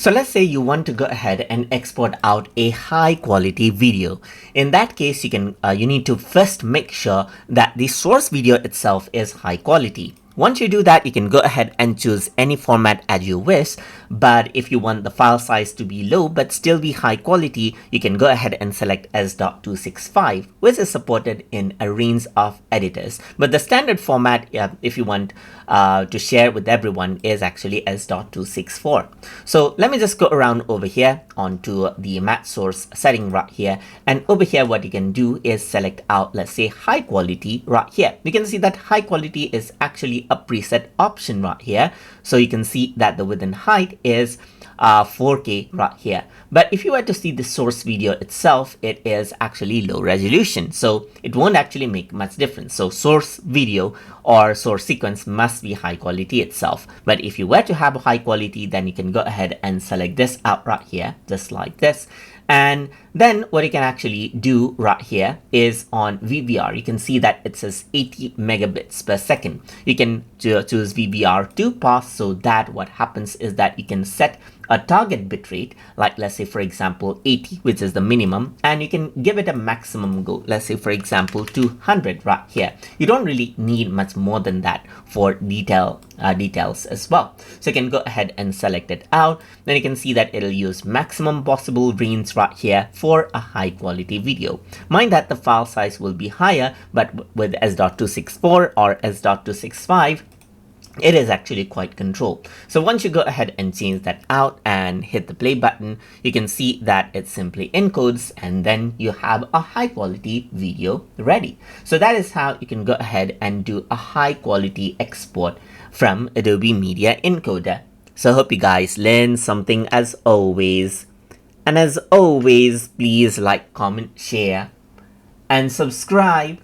So let's say you want to go ahead and export out a high quality video. In that case, you need to first make sure that the source video itself is high quality. Once you do that, you can go ahead and choose any format as you wish. But if you want the file size to be low but still be high quality, you can go ahead and select S.265, which is supported in a range of editors. But the standard format, if you want to share with everyone, is actually S.264. So let me just go around over here onto the match source setting right here. And over here, what you can do is select out, let's say, high quality right here. You can see that high quality is actually a preset option right here. So you can see that the width and height is 4K right here. But if you were to see the source video itself, it is actually low resolution. So it won't actually make much difference. So source video or source sequence must be high quality itself. But if you were to have a high quality, then you can go ahead and select this out right here, just like this. And then what you can actually do right here is on VBR, you can see that it says 80 megabits per second. You can choose VBR to pass, so that what happens is that you can set a target bitrate, like let's say for example 80, which is the minimum, and you can give it a maximum go, let's say for example 200 right here. You don't really need much more than that for details as well. So you can go ahead and select it out. Then you can see that it'll use maximum possible range right here for a high quality video. Mind that the file size will be higher, but with S.264 or S.265, it is actually quite controlled. So once you go ahead and change that out and hit the play button, you can see that it simply encodes, and then you have a high quality video ready. So that is how you can go ahead and do a high quality export from Adobe Media Encoder. So I hope you guys learned something as always. And as always, please like, comment, share, and subscribe.